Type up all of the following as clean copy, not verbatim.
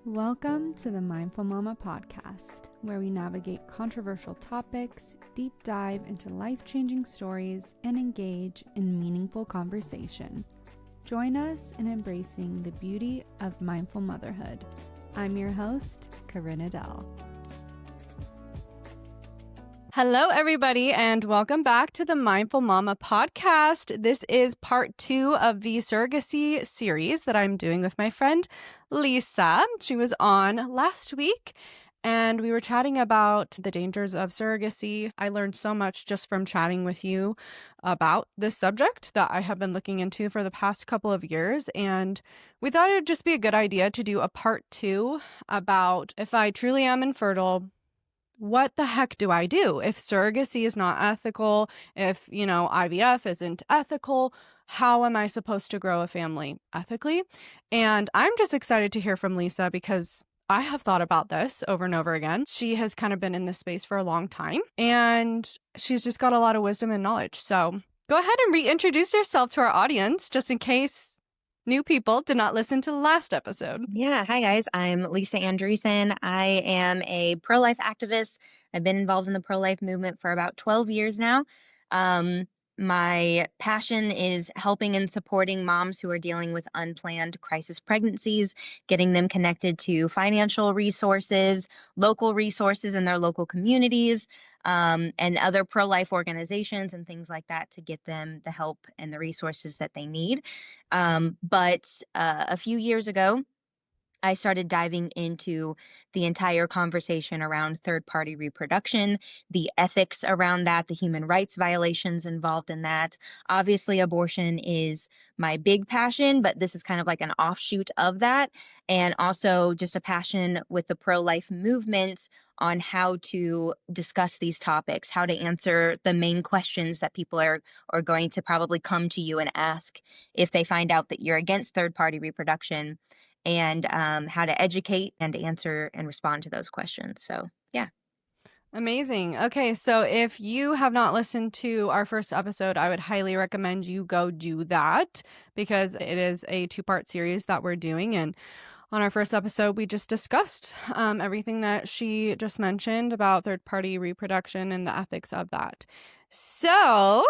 Welcome to the Mindful Mama podcast, where we navigate controversial topics, deep dive into life-changing stories, and engage in meaningful conversation. Join us in embracing the beauty of mindful motherhood. I'm your host, Corinna Dell. Hello, everybody, and welcome back to the Mindful Mama podcast. This is part 2 of the surrogacy series that I'm doing with my friend, Lisa. She was on last week, and we were chatting about the dangers of surrogacy. I learned so much just from chatting with you about this subject that I have been looking into for the past couple of years, and we thought it would just be a good idea to do a part 2 about if I truly am infertile, what the heck do I do? If surrogacy is not ethical, if, IVF isn't ethical, how am I supposed to grow a family ethically? And I'm just excited to hear from Lisa because I have thought about this over and over again. She has kind of been in this space for a long time, and she's just got a lot of wisdom and knowledge. So go ahead and reintroduce yourself to our audience, just in case new people did not listen to the last episode. Yeah. Hi, guys. I'm Lisa Andreessen. I am a pro-life activist. I've been involved in the pro-life movement for about 12 years now. My passion is helping and supporting moms who are dealing with unplanned crisis pregnancies, getting them connected to financial resources, local resources in their local communities, and other pro-life organizations and things like that to get them the help and the resources that they need. But a few years ago, I started diving into the entire conversation around third-party reproduction, the ethics around that, the human rights violations involved in that. Obviously, abortion is my big passion, but this is kind of like an offshoot of that. And also just a passion with the pro-life movement on how to discuss these topics, how to answer the main questions that people are going to probably come to you and ask if they find out that you're against third-party reproduction, and how to educate and answer and respond to those questions. So, yeah. Amazing. Okay, so if you have not listened to our first episode, I would highly recommend you go do that because it is a 2-part series that we're doing. And on our first episode, we just discussed everything that she just mentioned about third-party reproduction and the ethics of that. So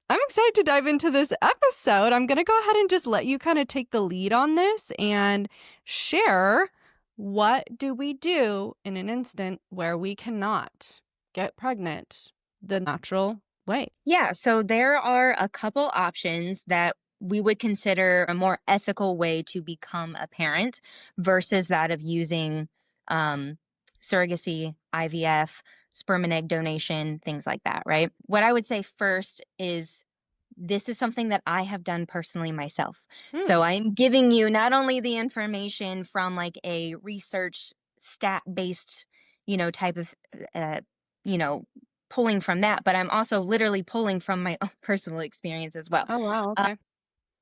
I'm excited to dive into this episode. I'm going to go ahead and just let you kind of take the lead on this and share what do we do in an instant where we cannot get pregnant the natural way. Yeah, so there are a couple options that we would consider a more ethical way to become a parent versus that of using surrogacy, IVF, sperm and egg donation, things like that, right? What I would say first is this is something that I have done personally myself. So I'm giving you not only the information from like a research stat-based, type of, pulling from that, but I'm also literally pulling from my own personal experience as well. Oh, wow. Okay.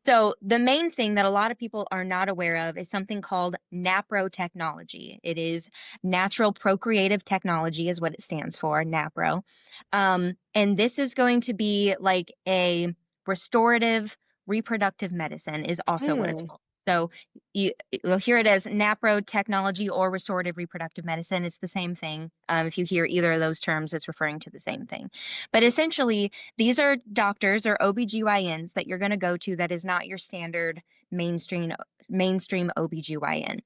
So the main thing that a lot of people are not aware of is something called Napro Technology. It is Natural Procreative Technology is what it stands for, Napro. And this is going to be like a restorative reproductive medicine is also what it's called. So you'll hear it as Napro Technology or restorative reproductive medicine. It's the same thing. If you hear either of those terms, it's referring to the same thing. But essentially, these are doctors or OBGYNs that you're going to go to that is not your standard mainstream OBGYN.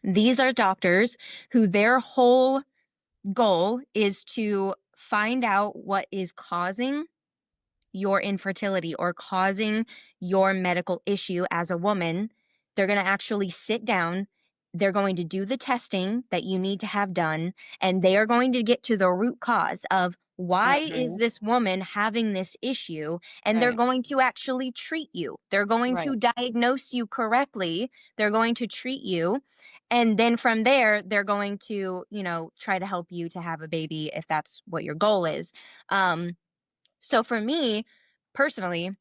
These are doctors who their whole goal is to find out what is causing your infertility or causing your medical issue as a woman. They're going to actually sit down. They're going to do the testing that you need to have done, and they are going to get to the root cause of why is this woman having this issue, and they're going to actually treat you. They're going to diagnose you correctly. They're going to treat you. And then from there, they're going to, try to help you to have a baby if that's what your goal is. So for me, personally,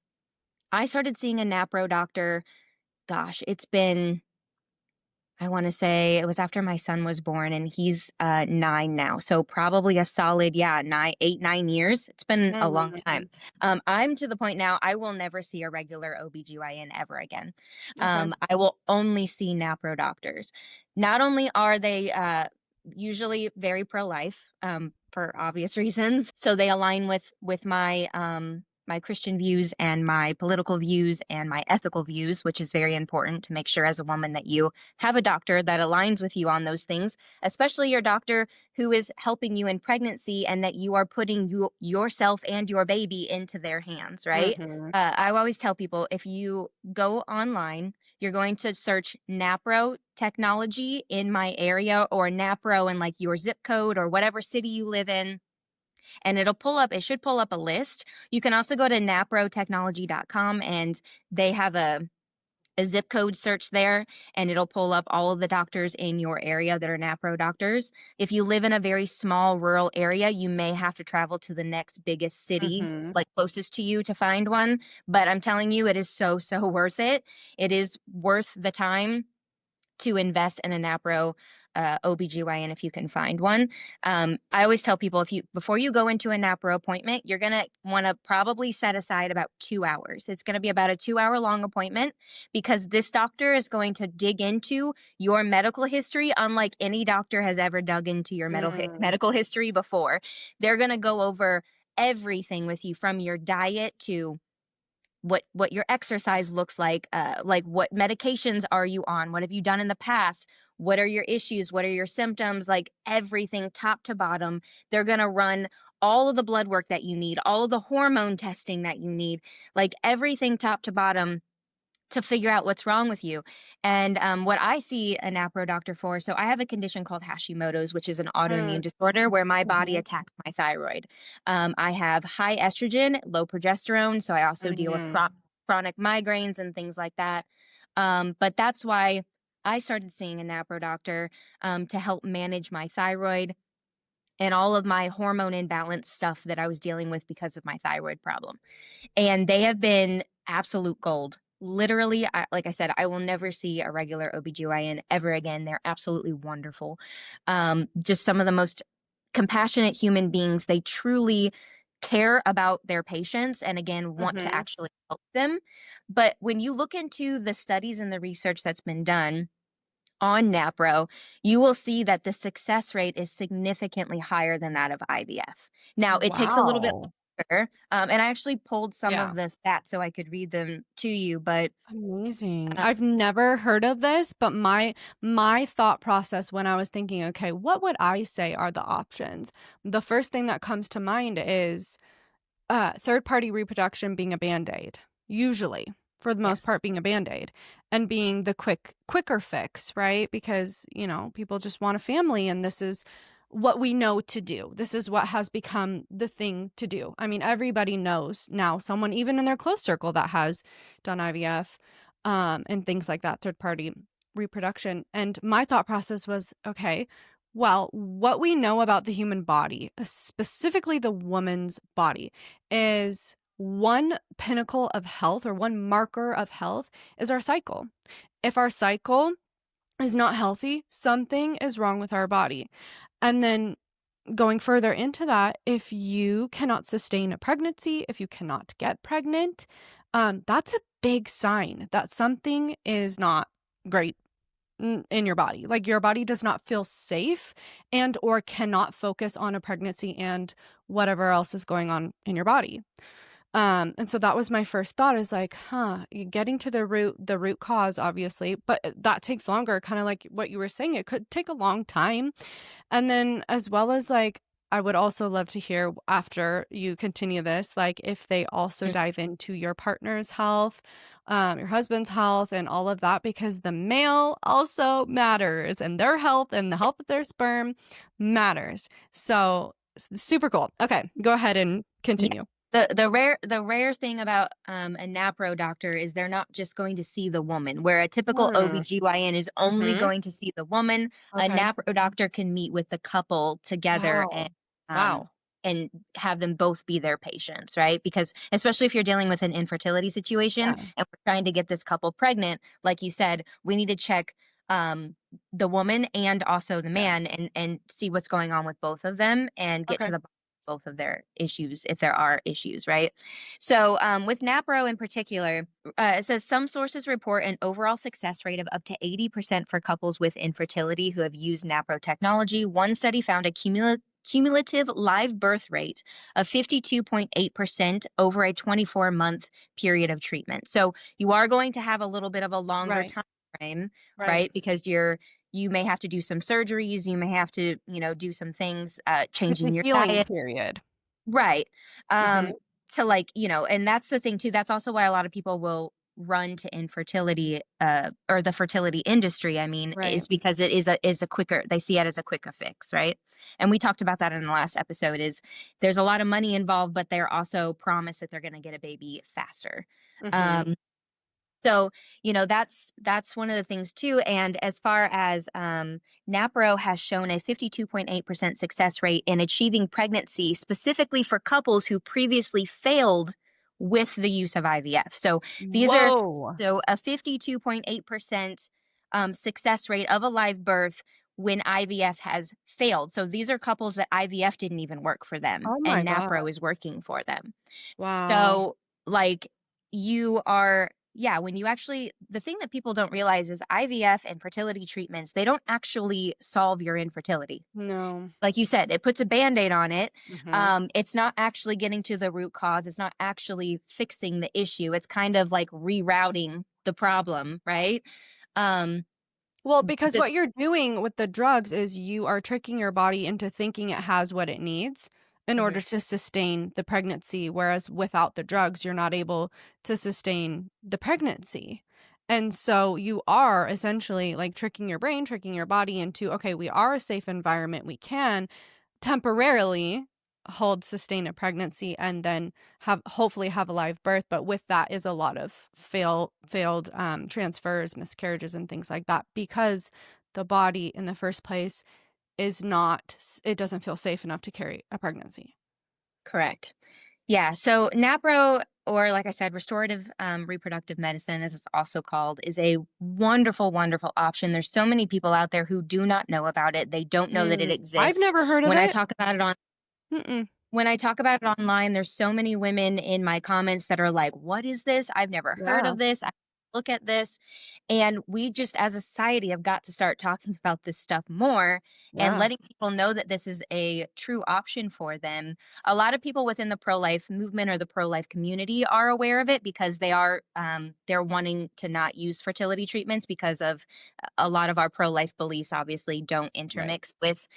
I started seeing a Napro doctor. Gosh, it's been I want to say it was after my son was born, and he's 9 now. So probably a solid, yeah, 9, 8, 9 years. It's been a long time. Mm, I'm to the point now I will never see a regular OBGYN ever again. okay. I will only see NAPRO doctors. Not only are they usually very pro-life, for obvious reasons, so they align with my my Christian views and my political views and my ethical views, which is very important to make sure as a woman that you have a doctor that aligns with you on those things, especially your doctor who is helping you in pregnancy and that you are putting yourself and your baby into their hands, right? Mm-hmm. I always tell people if you go online, you're going to search Napro technology in my area or Napro in like your zip code or whatever city you live in, and it should pull up a list. You can also go to naprotechnology.com, and they have a zip code search there, and it'll pull up all of the doctors in your area that are NAPRO doctors. If you live in a very small rural area, you may have to travel to the next biggest city, Mm-hmm. like closest to you, to find one. But I'm telling you, it is so, so worth it. It is worth the time to invest in a NAPRO OBGYN if you can find one. I always tell people before you go into a NAPRO appointment, you're going to want to probably set aside about 2 hours. It's going to be about a 2 hour long appointment because this doctor is going to dig into your medical history unlike any doctor has ever dug into your Mm. medical history before. They're going to go over everything with you, from your diet to what your exercise looks like what medications are you on, what have you done in the past, what are your issues, what are your symptoms, like everything top to bottom. They're going to run all of the blood work that you need, all of the hormone testing that you need, like everything top to bottom to figure out what's wrong with you. And what I see a NAPRO doctor for, so I have a condition called Hashimoto's, which is an autoimmune disorder where my body Mm-hmm. attacks my thyroid. I have high estrogen, low progesterone, so I also deal with Mm-hmm. chronic migraines and things like that. But that's why I started seeing a NAPRO doctor, to help manage my thyroid and all of my hormone imbalance stuff that I was dealing with because of my thyroid problem, and they have been absolute gold. Literally, like I said, I will never see a regular OBGYN ever again. They're absolutely wonderful. Just some of the most compassionate human beings. They truly care about their patients and, again, want to Mm-hmm. actually help them. But when you look into the studies and the research that's been done on NAPRO, you will see that the success rate is significantly higher than that of IVF. Now, it takes a little bit Wow. longer, and I actually pulled some Yeah. of the stats so I could read them to you, but Amazing. uh, I've never heard of this, but my thought process when I was thinking, okay, what would I say are the options? The first thing that comes to mind is third party reproduction being a band-aid, usually, for the most yes, part, being a band-aid, and being the quicker fix, right? Because, people just want a family, and this is what we know to do. This is what has become the thing to do. I mean, everybody knows now someone, even in their close circle, that has done IVF, and things like that, third party reproduction. And my thought process was, okay, well, what we know about the human body, specifically the woman's body, is one pinnacle of health, or one marker of health, is our cycle. If our cycle is not healthy, something is wrong with our body. And then going further into that, if you cannot sustain a pregnancy, if you cannot get pregnant, that's a big sign that something is not great in your body. Like, your body does not feel safe and or cannot focus on a pregnancy and whatever else is going on in your body. And so that was my first thought, is like, getting to the root cause, obviously, but that takes longer, kind of like what you were saying. It could take a long time. And then, as well as, like, I would also love to hear after you continue this, like, if they also mm, dive into your partner's health, your husband's health, and all of that, because the male also matters, and their health and the health of their sperm matters. So, super cool. Okay, go ahead and yeah. continue. The rare thing about a NAPRO doctor is they're not just going to see the woman, where a typical Hmm. OBGYN is only Mm-hmm. going to see the woman. A Okay. NAPRO doctor can meet with the couple together Wow. um Wow. and have them both be their patients, right? Because especially if you're dealing with an infertility situation Yeah. and we're trying to get this couple pregnant, like you said, we need to check the woman and also the man, Yes. and see what's going on with both of them and get to Okay. the bottom of both of their issues if there are issues, right? So with NAPRO in particular, it says some sources report an overall success rate of up to 80% for couples with infertility who have used Napro technology. One study found a cumulative live birth rate of 52.8% over a 24-month period of treatment. So you are going to have a little bit of a longer Right. time frame, Right. right? Because you may have to do some surgeries, you may have to, do some things, It's a changing your healing diet. period. Right. Hmm. To like, and that's the thing too. That's also why a lot of people will run to infertility, or the fertility industry, I mean, Right. is because it is a quicker, they see it as a quicker fix, right? And we talked about that in the last episode, is there's a lot of money involved, but they're also promised that they're going to get a baby faster. Hmm. Um, so, that's one of the things too. And as far as NAPRO has shown a 52.8% success rate in achieving pregnancy, specifically for couples who previously failed with the use of IVF. So these are Whoa. so a 52.8% success rate of a live birth when IVF has failed. So these are couples that IVF didn't even work for them Oh my and God. NAPRO is working for them. Wow. So, like, you are, yeah, when you actually, the thing that people don't realize is IVF and fertility treatments, they don't actually solve your infertility. No. Like you said, it puts a band-aid on it. Hmm. It's not actually getting to the root cause. It's not actually fixing the issue. It's kind of like rerouting the problem, right? Um, Well, because the, what you're doing with the drugs is you are tricking your body into thinking it has what it needs in Mhm. order to sustain the pregnancy, whereas without the drugs, you're not able to sustain the pregnancy. And so you are essentially like tricking your brain, tricking your body into, okay, we are a safe environment. We can temporarily sustain a pregnancy and then hopefully have a live birth, but with that is a lot of failed transfers, miscarriages, and things like that, because the body in the first place is not it doesn't feel safe enough to carry a pregnancy. Correct. Yeah. So NAPRO, or like I said, restorative reproductive medicine, as it's also called, is a wonderful, wonderful option. There's so many people out there who do not know about it. They don't know that it I've exists. never heard of When I it. talk about it on Mm-mm. when I talk about it online, there's so many women in my comments that are like, "What is this? I've never heard Yeah. of this. I look at this." And we just as a society have got to start talking about this stuff more and Yeah. letting people know that this is a true option for them. A lot of people within the pro-life movement or the pro-life community are aware of it because they're wanting to not use fertility treatments because of a lot of our pro-life beliefs obviously don't Right. intermix with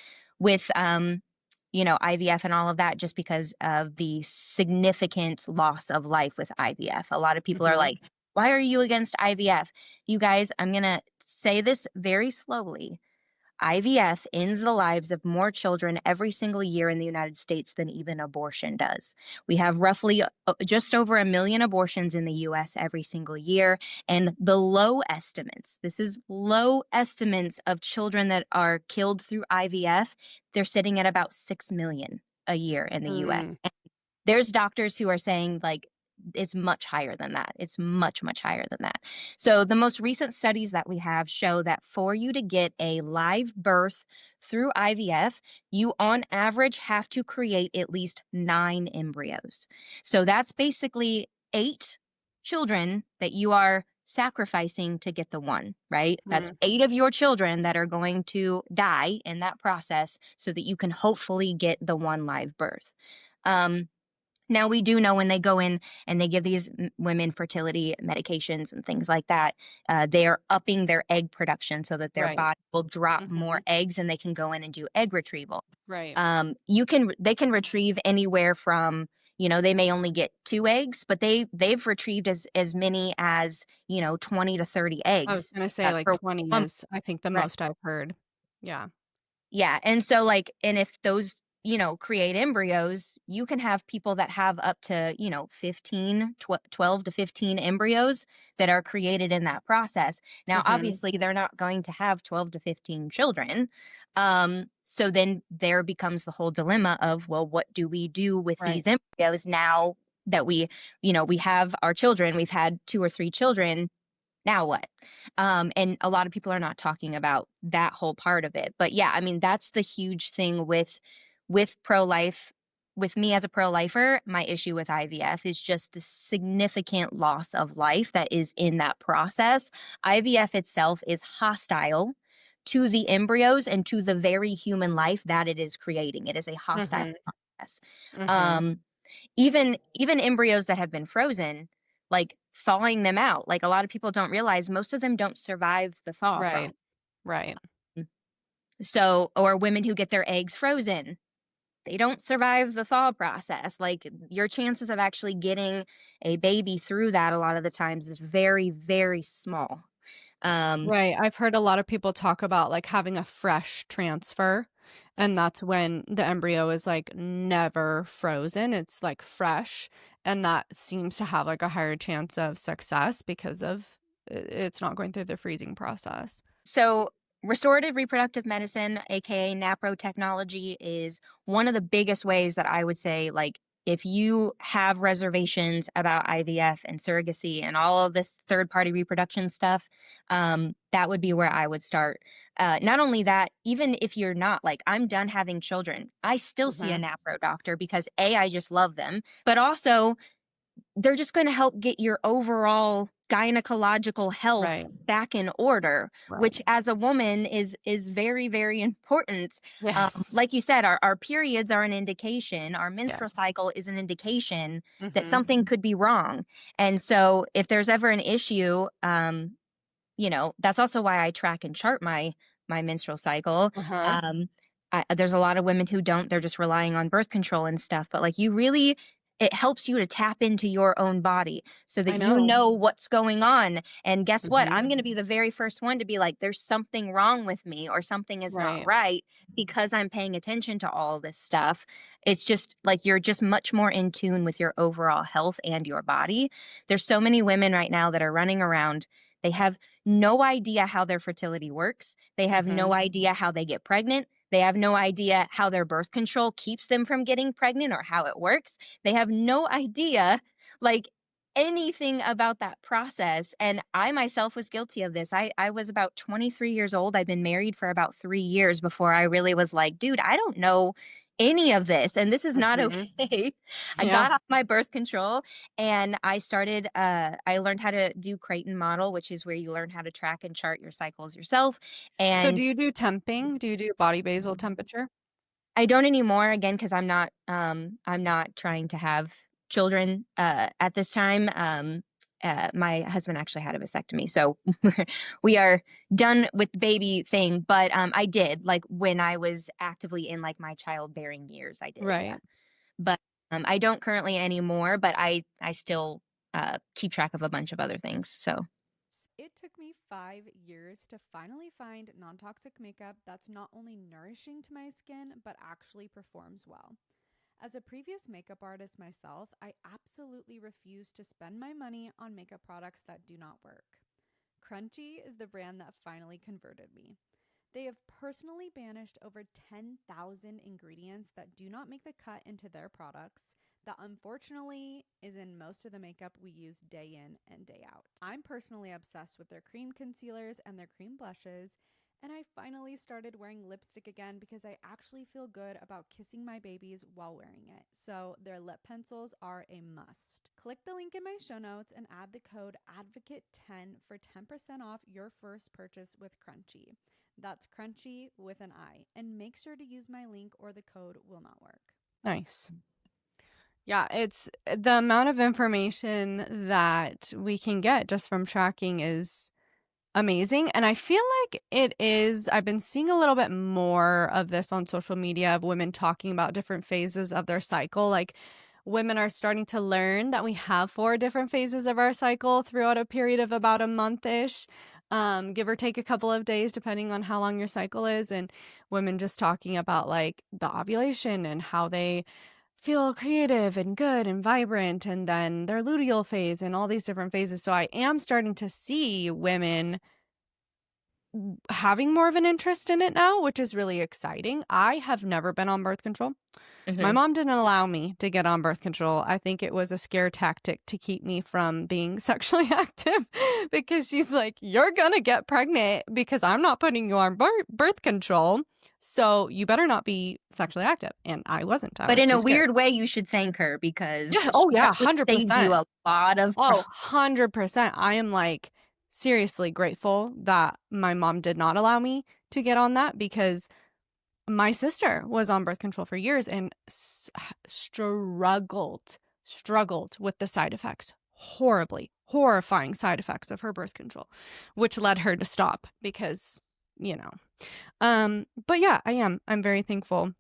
IVF and all of that, just because of the significant loss of life with IVF. A lot of people are Hmm. like, why are you against IVF? You guys, I'm going to say this very slowly. IVF ends the lives of more children every single year in the United States than even abortion does. We have roughly just over 1 million abortions in the US every single year. And the low estimates, this is low estimates of children that are killed through IVF, they're sitting at about 6 million a year in the US. Mm. There's doctors who are saying like it's much higher than that. It's much, much higher than that. So the most recent studies that we have show that for you to get a live birth through IVF, you on average have to create at least 9 embryos. So that's basically 8 children that you are sacrificing to get the one, right? That's Mm. 8 of your children that are going to die in that process so that you can hopefully get the one live birth. Um, Now, we do know when they go in and they give these women fertility medications and things like that, they are upping their egg production so that their Right. body will drop Hmm. more eggs and they can go in and do egg retrieval. Right. They can retrieve anywhere from, they may only get 2 eggs, but they've retrieved as many as, 20 to 30 I was eggs gonna say like for 20 one. is I think the Right. most I've heard. Yeah. Yeah, and so, like, and if those, create embryos, you can have people that have up to, 12 to 15 embryos that are created in that process. Now, Hmm. obviously, they're not going to have 12 to 15 children. So then there becomes the whole dilemma of, well, what do we do with Right. these embryos now that we have our children, we've had 2 or 3 children. Now what? And a lot of people are not talking about that whole part of it. But yeah, I mean, that's the huge thing with pro-life. With me as a pro-lifer, my issue with IVF is just the significant loss of life that is in that process. IVF itself is hostile to the embryos and to the very human life that it is creating. It is a hostile Mm-hmm. process. Mm-hmm. Um, even embryos that have been frozen, like thawing them out, like a lot of people don't realize most of them don't survive the thaw Right. process. Right. So, or women who get their eggs frozen, they don't survive the thaw process. Like your chances of actually getting a baby through that a lot of the times is very, very small. Um, Right. I've heard a lot of people talk about like having a fresh transfer, and yes. that's when the embryo is like never frozen. It's like fresh, and that seems to have like a higher chance of success because of it's not going through the freezing process. So, restorative reproductive medicine, aka Napro technology, is one of the biggest ways that I would say, like, if you have reservations about IVF and surrogacy and all of this third party reproduction stuff, that would be where I would start. Not only that, even if you're not like, I'm done having children, I still see a Mm-hmm. Napro doctor because A, I just love them, but also they're just going to help get your overall gynecological health Right. back in order, Right. which as a woman is very, very important. Yes. Like you said, our periods are an indication, our menstrual Yes. cycle is an indication that Mm-hmm. something could be wrong. And so if there's ever an issue, that's also why I track and chart my menstrual cycle. Uh-huh. Um, there's a lot of women who don't; they're just relying on birth control and stuff. But like, it helps you to tap into your own body so that I you know. know what's going on. And guess what? Mm-hmm. I'm going to be the very first one to be like, there's something wrong with me or something is not Right. right because I'm paying attention to all this stuff. It's just like you're just much more in tune with your overall health and your body. There's so many women right now that are running around. They have no idea how their fertility works. They have Mm-hmm. no idea how they get pregnant. They have no idea how their birth control keeps them from getting pregnant or how it works. They have no idea, like, anything about that process. And I myself was guilty of this. I was about 23 years old. I'd been married for about 3 years before I really was like, dude, I don't know any of this. And this is not Mm-hmm. okay. I Yeah. got off my birth control and I learned how to do Creighton model, which is where you learn how to track and chart your cycles yourself. So do And you do temping? Do you do body basal temperature? I don't anymore again because I'm not trying to have children at this time. My husband actually had a vasectomy, so we are done with the baby thing. But I did like when I was actively in like my childbearing years, I did, yeah. Right. But I don't currently anymore. But I still keep track of a bunch of other things. So It took me 5 years to finally find non toxic makeup that's not only nourishing to my skin, but actually performs well. As a previous makeup artist myself, I absolutely refuse to spend my money on makeup products that do not work. Crunchi is the brand that finally converted me. They have personally banished over 10,000 ingredients that do not make the cut into their products, that unfortunately is in most of the makeup we use day in and day out. I'm personally obsessed with their cream concealers and their cream blushes, and I finally started wearing lipstick again because I actually feel good about kissing my babies while wearing it. So their lip pencils are a must. Click the link in my show notes and add the code ADVOCATE10 for 10% off your first purchase with Crunchi. That's Crunchy with an I. And make sure to use my link or the code will not work. Nice. Yeah, it's the amount of information that we can get just from tracking is amazing. And I feel like it is, I've been seeing a little bit more of this on social media of women talking about different phases of their cycle. Like women are starting to learn that we have 4 different phases of our cycle throughout a period of about a month-ish, give or take a couple of days, depending on how long your cycle is. And women just talking about like the ovulation and how they feel creative and good and vibrant, and then their luteal phase and all these different phases. So I am starting to see women having more of an interest in it now, which is really exciting. I have never been on birth control. My Hmm. mom didn't allow me to get on birth control. I think it was a scare tactic to keep me from being sexually active because she's like, you're going to get pregnant because I'm not putting you on birth control. So you better not be sexually active. And I wasn't. I But was in too a scared. weird way, you should thank her because Yeah. she Oh, yeah. probably saved you 100%. a lot of Oh, problems. 100%. I am like seriously grateful that my mom did not allow me to get on that because my sister was on birth control for years and struggled with the side effects, horrifying side effects of her birth control, which led her to stop because, you know. But yeah, I'm very thankful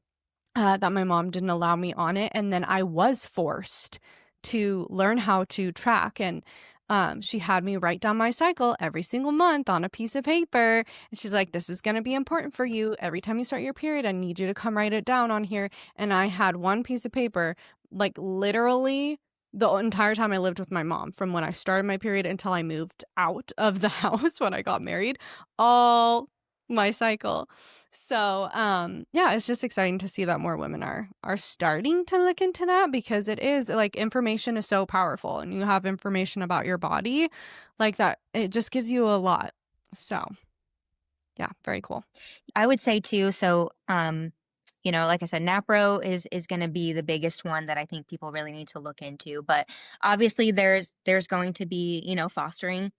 that my mom didn't allow me on it. And then I was forced to learn how to track. And she had me write down my cycle every single month on a piece of paper. And she's like, this is going to be important for you. Every time you start your period, I need you to come write it down on here. And I had one piece of paper, like literally the entire time I lived with my mom, from when I started my period until I moved out of the house when I got married, all my cycle. So, yeah, it's just exciting to see that more women are starting to look into that because it is like information is so powerful and you have information about your body like that. It just gives you a lot. So, yeah, very cool. I would say too, so like I said, NAPRO is going to be the biggest one that I think people really need to look into. But obviously there's going to be, fostering.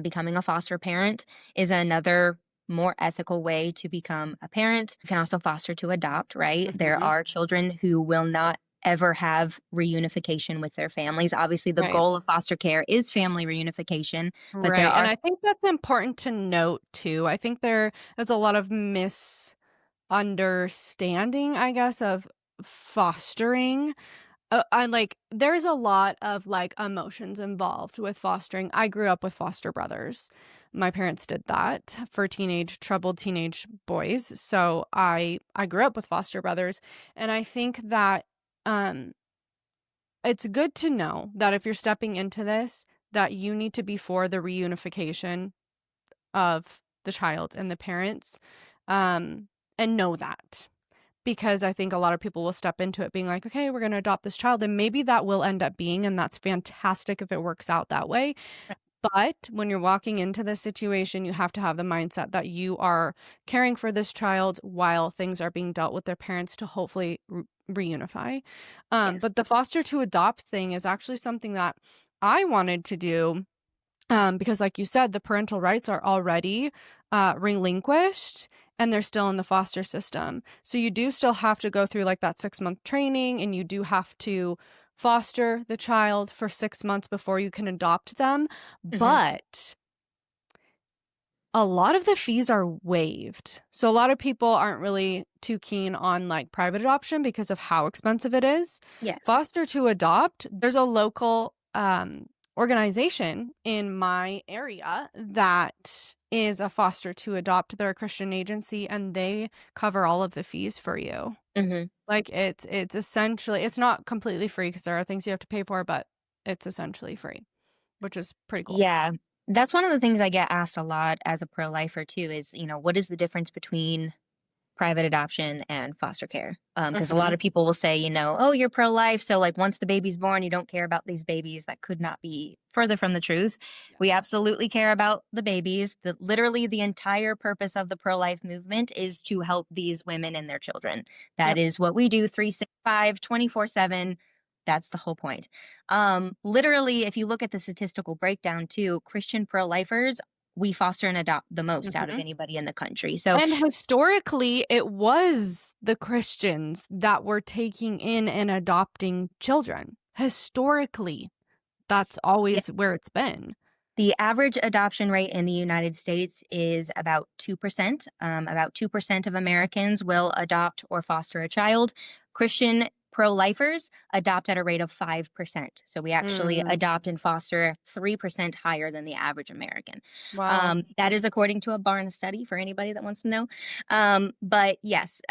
Becoming a foster parent is another more ethical way to become a parent. You can also foster to adopt, right? There Mhm. are children who will not ever have reunification with their families. Obviously, the Right. goal of foster care is family reunification, but there Right. And are I think that's important to note too. I think there is a lot of misunderstanding, I guess, of fostering. I like there's a lot of like emotions involved with fostering. I grew up with foster brothers. My parents did that for troubled teenage boys. So I grew up with foster brothers, and I think that um it's good to know that if you're stepping into this, that you need to be for the reunification of the child and the parents, um and know that, because I think a lot of people will step into it being like, okay, we're going to adopt this child. And maybe that will end up being, and that's fantastic if it works out that way. But when you're walking into this situation, you have to have the mindset that you are caring for this child while things are being dealt with their parents to hopefully reunify. yes. But the foster to adopt thing is actually something that I wanted to do, because like you said, the parental rights are already relinquished and they're still in the foster system. So you do still have to go through like that 6-month training, and you do have to foster the child for 6 months before you can adopt them. Hmm. But a lot of the fees are waived. So a lot of people aren't really too keen on like private adoption because of how expensive it is. Yes. Foster to adopt, there's a local organization in my area that is a foster to adopt. They're a Christian agency and they cover all of the fees for you. Hmm. Like it's essentially, it's not completely free because there are things you have to pay for, but it's essentially free, which is pretty cool. Yeah. That's one of the things I get asked a lot as a pro-lifer too is, what is the difference between private adoption and foster care? Because a lot Mhm. of people will say, oh, you're pro-life, so like once the baby's born, you don't care about these babies. That could not be further from the truth. Yeah. We absolutely care about the babies. Literally the entire purpose of the pro-life movement is to help these women and their children. That Yep. is what we do 365, 24/7. That's the whole point. Literally, if you look at the statistical breakdown too, Christian pro-lifers, we foster and adopt the most out of Mhm. anybody in the country. So And historically, it was the Christians that were taking in and adopting children. Historically, that's always where it's been. the average adoption rate in the United States is about 2%. About 2% of Americans will adopt or foster a child. Christian pro lifers adopt at a rate of 5%. So we actually Mm, adopt and foster 3% higher than the average American. wow. That is according to a Barna study for anybody that wants to know. But yes,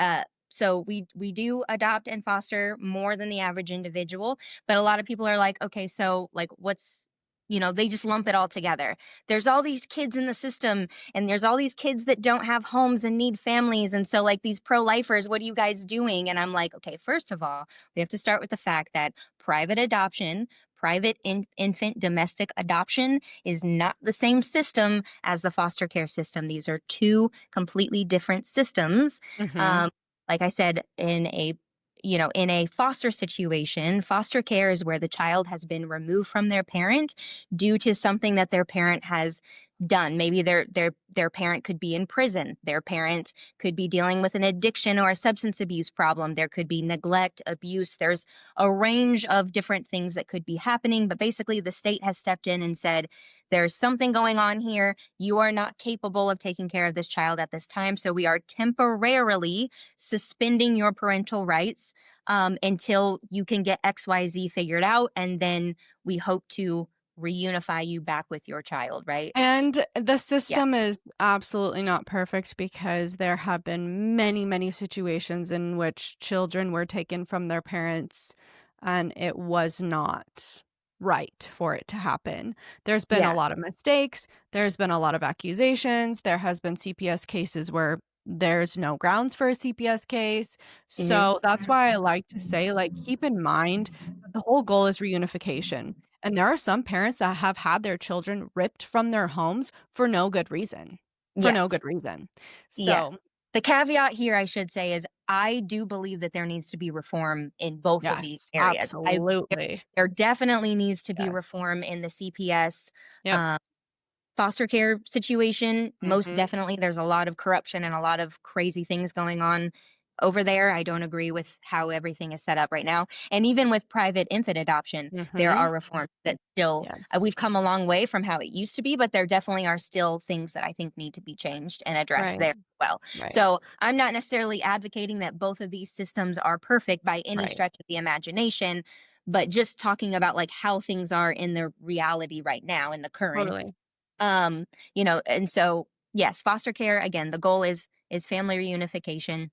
so we do adopt and foster more than the average individual. But a lot of people are like, okay, so like they just lump it all together. There's all these kids in the system, and there's all these kids that don't have homes and need families. And so, like, these pro lifers, what are you guys doing? And I'm like, okay, first of all, we have to start with the fact that private adoption, infant domestic adoption is not the same system as the foster care system. These are two completely different systems. Mm-hmm. Um, like I said, in a foster situation, foster care is where the child has been removed from their parent due to something that their parent has done. Maybe their parent could be in prison. Their parent could be dealing with an addiction or a substance abuse problem. There could be neglect, abuse. There's a range of different things that could be happening, but basically the state has stepped in and said, there's something going on here. You are not capable of taking care of this child at this time. So we are temporarily suspending your parental rights until you can get XYZ figured out. And then we hope to reunify you back with your child, right? And the Yeah. system is absolutely not perfect because there have been many, many situations in which children were taken from their parents and it was not right for it to happen. There's been a Yeah. lot of mistakes, there's been a lot of accusations, there has been CPS cases where there's no grounds for a CPS case. Hmm. So that's why I like to say, like, keep in mind that the whole goal is reunification. And there are some parents that have had their children ripped from their homes for no good reason. For Yeah. no good reason. Yes. So, The caveat here, I should say, is I do believe that there needs to be reform in both of these yes, areas. There, absolutely. there definitely needs to be Yes. reform in the CPS Yep. foster care situation. Most Mhm. definitely, there's a lot of corruption and a lot of crazy things going on over there. I don't agree with how everything is set up right now. And even with private infant adoption, there Mhm. are reforms that still, Yes. we've come a long way from how it used to be, but there definitely are still things that I think need to be changed and addressed Right. there as well. Right. So I'm not necessarily advocating that both of these systems are perfect by any Right. stretch of the imagination, but just talking about like how things are in the reality right now in the current. Totally. um and so yes, foster care, again, the goal is family reunification.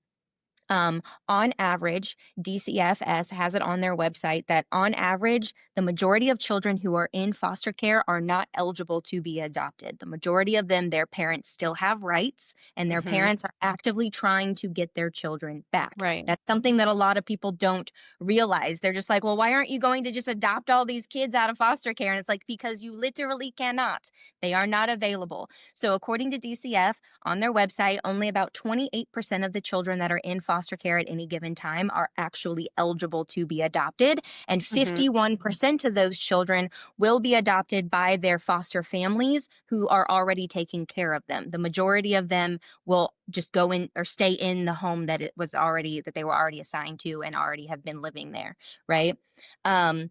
On average, DCFS has it on their website that on average, the majority of children who are in foster care are not eligible to be adopted. The majority of them, their parents still have rights, and their Mhm. parents are actively trying to get their children back. Right. That's something that a lot of people don't realize. They're just like, well, why aren't you going to just adopt all these kids out of foster care? And it's like, because you literally cannot. They are not available. So, according to DCF, on their website, only about 28% of the children that are in foster care at any given time are actually eligible to be adopted. And Mhm. 51% of those children will be adopted by their foster families who are already taking care of them. The majority of them will just go in or stay in the home that they were already assigned to and already have been living there, right? Um,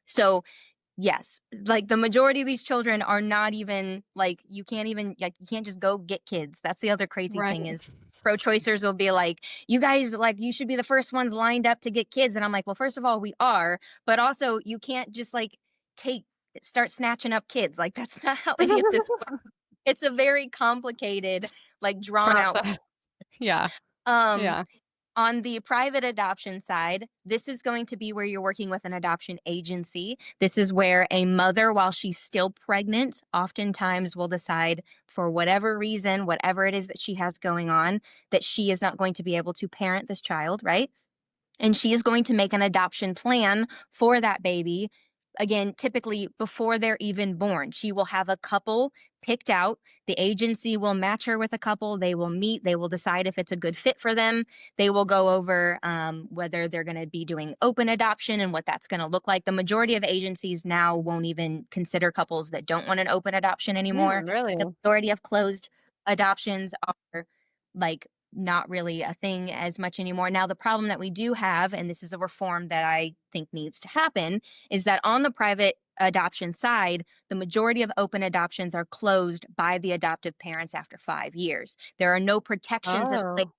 so yes, like the majority of these children are not even like you can't just go get kids. That's the other crazy Right. thing is pro-choicers will be like, you guys, like, you should be the first ones lined up to get kids. And I'm like, well, first of all, we are, but also you can't just like take start snatching up kids. Like, that's not how any of this works. It's a very complicated, like, drawn out. Process. Yeah. Um Yeah. on the private adoption side, this is going to be where you're working with an adoption agency. This is where a mother, while she's still pregnant, oftentimes will decide, for whatever reason, whatever it is that she has going on, that she is not going to be able to parent this child, right? And she is going to make an adoption plan for that baby. Again, typically before they're even born, she will have a couple picked out. The agency will match her with a couple. They will meet. They will decide if it's a good fit for them. They will go over whether they're going to be doing open adoption and what that's going to look like. The majority of agencies now won't even consider couples that don't want an open adoption anymore. Really? The majority of closed adoptions are like not really a thing as much anymore. Now, the problem that we do have, and this is a reform that I think needs to happen, is that on the private adoption side, the majority of open adoptions are closed by the adoptive parents after 5 years. There are no protections in place. Oh.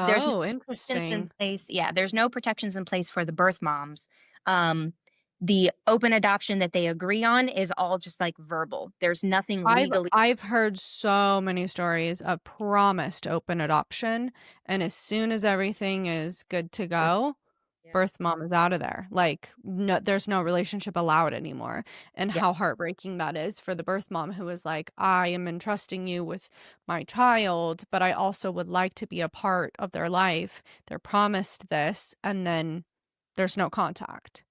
There's no Oh, protections in interesting. place. Yeah, there's no protections in place for the birth moms. Um, the open adoption that they agree on is all just like verbal. There's nothing I've legally. I've heard so many stories of promised open adoption, and as soon as everything is good to go, birth mom is out of there. Like, no, there's no relationship allowed anymore. And Yeah. how heartbreaking that is for the birth mom who is like, I am entrusting you with my child, but I also would like to be a part of their life. They're promised this, and then there's no contact.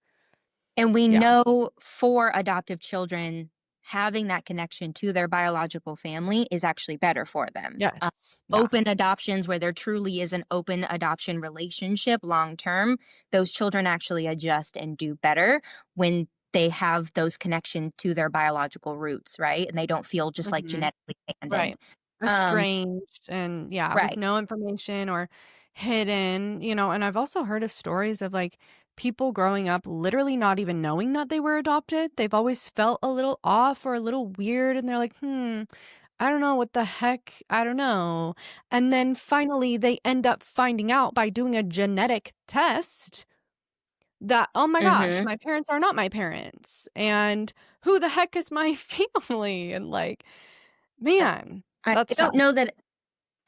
And we Yeah. know for adoptive children, having that connection to their biological family is actually better for them. Yes. Yeah. Open adoptions, where there truly is an open adoption relationship long term, those children actually adjust and do better when they have those connection to their biological roots, right? And they don't feel just like Mhm. genetically abandoned. Right. Um, Estranged and yeah, with right. no information or hidden, and I've also heard of stories of like people growing up literally not even knowing that they were adopted. They've always felt a little off or a little weird and they're like, I don't know what the heck, I don't know. And then finally they end up finding out by doing a genetic test that, oh my gosh, Mm-hmm. my parents are not my parents. And who the heck is my family? And like, Yeah. man, I that's don't tough. know that.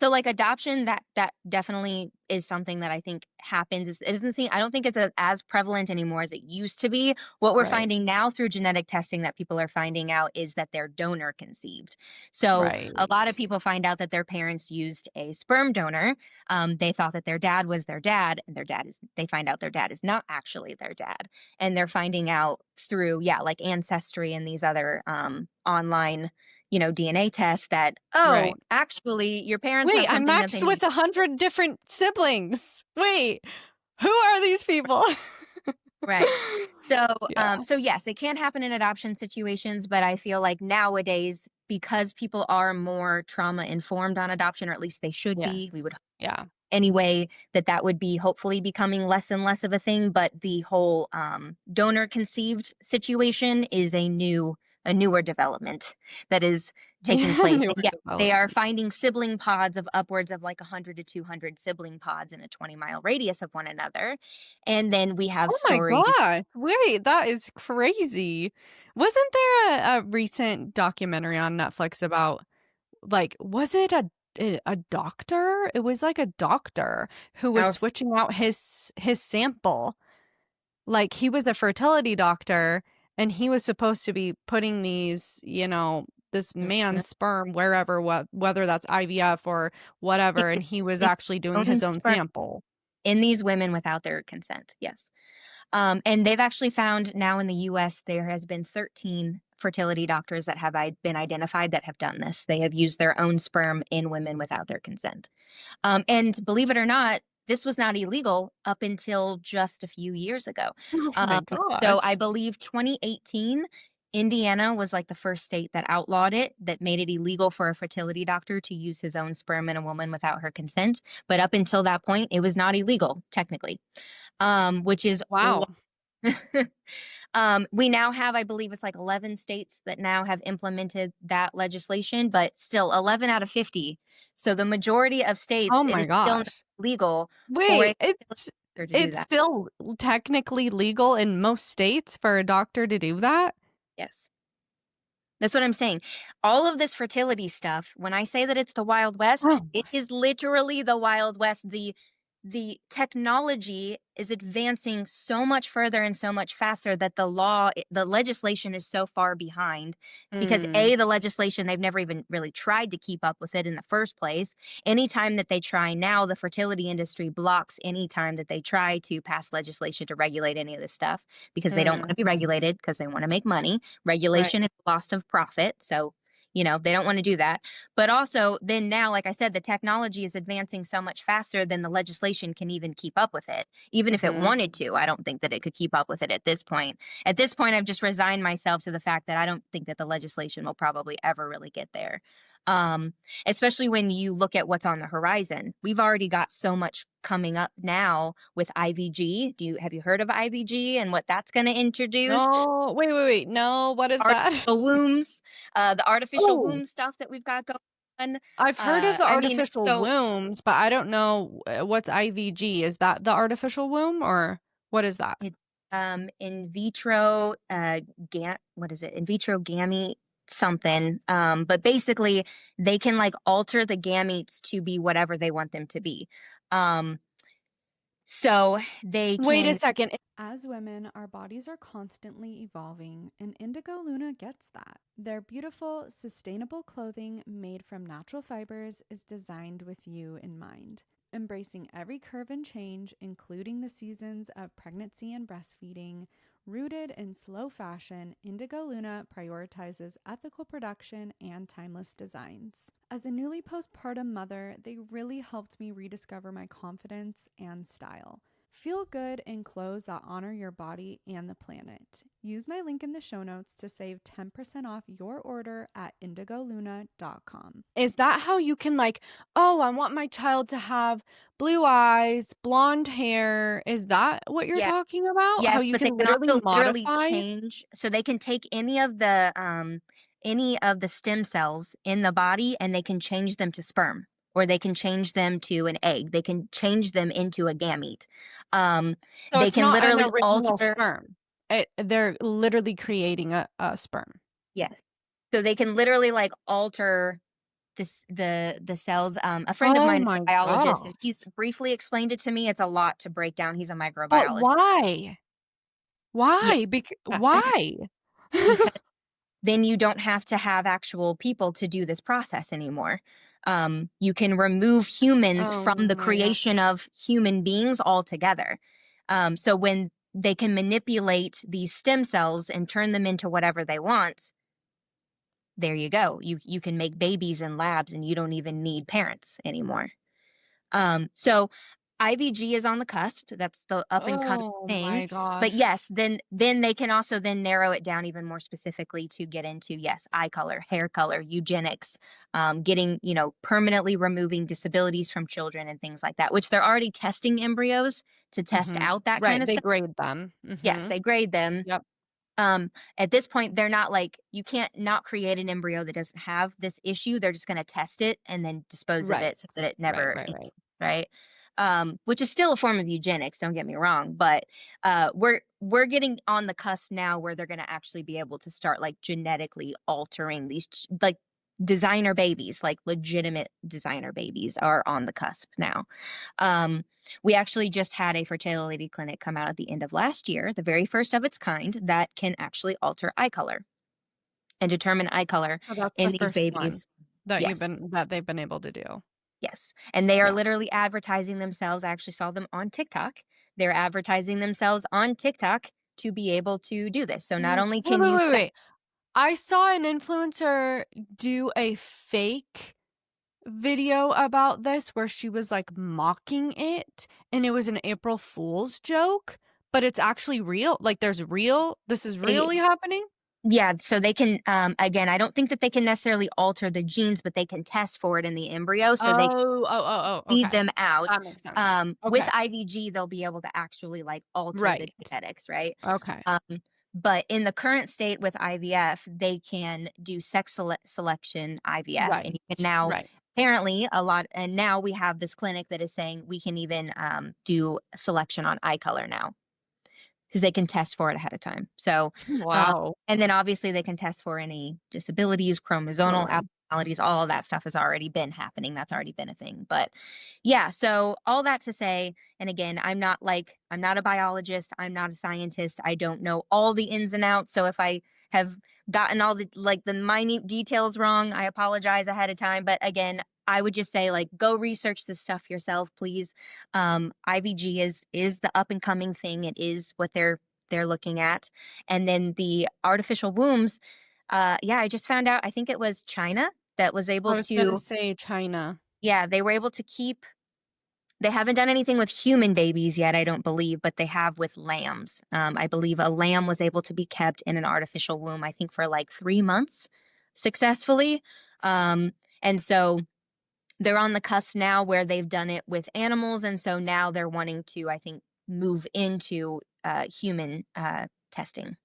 So like adoption, that definitely is something that I think happens. It doesn't seem, I don't think it's as prevalent anymore as it used to be. What we're Right. finding now through genetic testing that people are finding out is that they're donor conceived. So Right. a lot of people find out that their parents used a sperm donor. They thought that their dad was their dad, and they find out their dad is not actually their dad. And they're finding out through, yeah, like Ancestry and these other online DNA tests that, oh, Right. actually, your parents Wait, have I'm something that matched they need. with 100 different siblings. Wait, who are these people? Right. So, Yeah. so yes, it can happen in adoption situations, but I feel like nowadays, because people are more trauma informed on adoption, or at least they should be, we Yes. would Yeah. anyway, that would be hopefully becoming less and less of a thing. But the whole donor conceived situation is a newer development that is taking place. Newer And yeah, they are development. finding sibling pods of upwards of like 100 to 200 sibling pods in a 20-mile radius of one another. And then we have Oh my stories. god. Wait, that is crazy. Wasn't there a recent documentary on Netflix about like was it a doctor? It was like a doctor who was How switching out his sample. Like, he was a fertility doctor, and he was supposed to be putting these, this man's sperm wherever, whether that's IVF or whatever, and he was in actually doing own his own sperm sample. in these women without their consent. Yes. And they've actually found now in the US, there has been 13 fertility doctors that have been identified that have done this. They have used their own sperm in women without their consent. And believe it or not, this was not illegal up until just a few years ago. Oh my Um, so I gosh. believe 2018, Indiana was like the first state that outlawed it, that made it illegal for a fertility doctor to use his own sperm in a woman without her consent. But up until that point, it was not illegal, technically, which is Wow. we now have, I believe it's like 11 states that now have implemented that legislation, but still 11 out of 50. So the majority of Oh states, it my is still not gosh. legal for a Wait, doctor to do it's that. still technically legal in most states for a doctor to do that? Yes. That's what I'm saying. All of this fertility stuff, when I say that it's the Wild West, Oh. it is literally the Wild West. The technology is advancing so much further and so much faster that the legislation is so far behind because Mm, A, the legislation, they've never even really tried to keep up with it in the first place. Anytime that they try now, the fertility industry blocks any time that they try to pass legislation to regulate any of this stuff because they don't want to mm, be regulated because they want to make money. right. Regulation is loss of profit. So, they don't want to do that. But also, then now, like I said, the technology is advancing so much faster than the legislation can even keep up with it. Even if it Mhm. wanted to, I don't think that it could keep up with it at this point. At this point, I've just resigned myself to the fact that I don't think that the legislation will probably ever really get there. Um, Especially when you look at what's on the horizon. We've already got so much coming up now with IVG. Have you heard of IVG and what that's going to introduce? No, wait. No, what is that? Artificial wombs, the artificial Oh. womb stuff that we've got going on. I've heard of the I mean, artificial so wombs, but I don't know what's IVG. Is that the artificial womb or what is that? it's in vitro what is it? In vitro gamete something. But basically they can like alter the gametes to be whatever they want them to be. Um, So they Wait a can, second. As women, our bodies are constantly evolving, and Indigo Luna gets that. Their beautiful, sustainable clothing made from natural fibers is designed with you in mind, embracing every curve and change, including the seasons of pregnancy and breastfeeding. Rooted in slow fashion, Indigo Luna prioritizes ethical production and timeless designs. As a newly postpartum mother, they really helped me rediscover my confidence and style. Feel good in clothes that honor your body and the planet. Use my link in the show notes to save 10% off your order at indigoluna.com. Is that how you can, like, oh, I want my child to have blue eyes, blonde hair? Is that what you're yeah, talking about? How yes, you but they can can literally also literally modify? change. So they can take any of the stem cells in the body and they can change them to sperm, or they can change them to an egg. They can change them into a gamete. Um, So they it's can not an literally original alter. sperm. They're literally creating a sperm. Yes. So they can literally like alter the cells. A friend of Oh mine is my a biologist and gosh. he's briefly explained it to me. It's a lot to break down. He's a But microbiologist. why? Yeah. Why? Why? Because then you don't have to have actual people to do this process anymore. You can remove humans Oh from the my god. creation of human beings altogether. So when they can manipulate these stem cells and turn them into whatever they want, there you go. You can make babies in labs and you don't even need parents anymore. So IVG is on the cusp. That's the up and coming Oh thing. my But gosh. yes, then they can also then narrow it down even more specifically to get into, yes, eye color, hair color, eugenics, getting, permanently removing disabilities from children and things like that, which they're already testing embryos to test Mhm. out that kind Right, of they stuff. grade them. Yes, Mhm. they grade them. Yep. At this point, they're not like, you can't not create an embryo that doesn't have this issue. They're just going to test it and then dispose of Right. it so that it Right, never, right, right. right? Which is still a form of eugenics. Don't get me wrong, but we're getting on the cusp now where they're going to actually be able to start like genetically altering these like designer babies, like legitimate designer babies are on the cusp now. Um, we actually just had a fertility clinic come out at the end of last year, the very first of its kind, that can actually alter eye color and determine eye color So that's the in these first one babies. Yes, that they've been able to do. yes. And they are Yeah. literally advertising themselves. I actually saw them on TikTok. They're advertising themselves on TikTok to be able to do this. So not Wait, only wait, can you wait, set, wait. I saw an influencer do a fake video about this where she was like mocking it, and it was an April Fool's joke, but it's actually real. Like this is they, really happening. yeah, so they can, again, I don't think that they can necessarily alter the genes, but they can test for it in the embryo. So they feed Okay. them out. That makes sense. With Okay. IVG, they'll be able to actually like alter the Right. genetics, right? Okay. Um, but in the current state with IVF, they can do selection IVF, and Right. you can now Right. apparently a lot. And now we have this clinic that is saying we can even do selection on eye color now because they can test for it ahead of time. So, uh, Wow. and then obviously they can test for any disabilities, chromosomal Totally. abnormalities, all of that stuff has already been happening. That's already been a thing. But yeah, so all that to say, and again, I'm not a biologist, I'm not a scientist, I don't know all the ins and outs. So if I have gotten all the like the minute details wrong, I apologize ahead of time. But again, I would just say like go research this stuff yourself, please. IVG is the up and coming thing. It is what they're looking at. And then the artificial wombs, yeah, I just found out, I think it was China that was I able was gonna to, say China. yeah, they were able to keep, they haven't done anything with human babies yet, I don't believe, but they have with lambs. I believe a lamb was able to be kept in an artificial womb, I think for like 3 months successfully. And so they're on the cusp now where they've done it with animals. And so now they're wanting to, I think, move into human testing.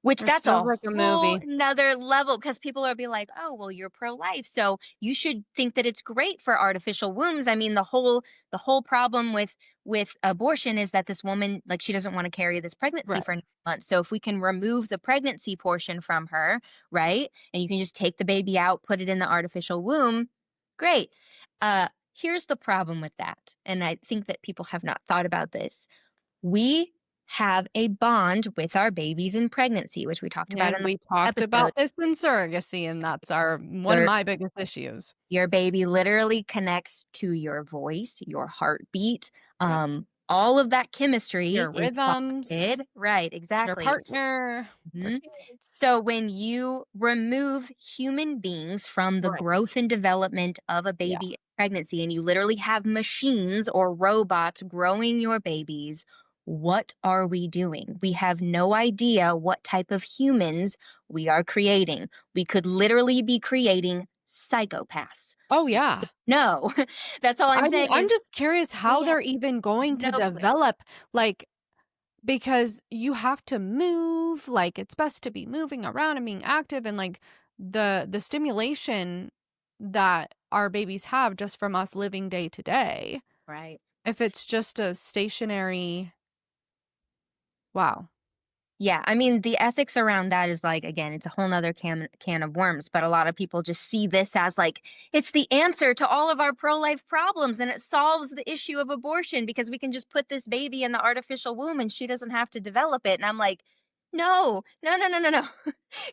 Which This that's feels a like a whole movie. nother level because people are be like, oh, well, you're pro-life. So you should think that it's great for artificial wombs. I mean, the whole problem with abortion is that this woman, like, she doesn't want to carry this pregnancy Right. for 9 months. So if we can remove the pregnancy portion from her, right? And you can just take the baby out, put it in the artificial womb, great. Uh here's the problem with that. And I think that people have not thought about this. We have a bond with our babies in pregnancy, which we talked about in And the we talked episode. about this in surrogacy, and that's one of Your my biggest issues. your baby literally connects to your voice, your heartbeat. Yep. All of that chemistry Your is rhythms, bonded. Right, your exactly. partner, your Mhm. kids. So when you remove human beings from the Right. growth and development of a Yeah. baby in pregnancy and you literally have machines or robots growing your babies, what are we doing? We have no idea what type of humans we are creating. We could literally be creating psychopaths. Oh, yeah. No, that's all I'm I mean, saying I'm is just curious how we have they're even going to no clue. develop, like, because you have to move, like, it's best to be moving around and being active, and, like, the stimulation that our babies have just from us living day to day. Right. If it's just a stationary wow. Yeah, I mean, the ethics around that is like, again, it's a whole nother can of worms, but a lot of people just see this as like, it's the answer to all of our pro-life problems and it solves the issue of abortion because we can just put this baby in the artificial womb and she doesn't have to develop it. And I'm like, no, no, no, no, no, no.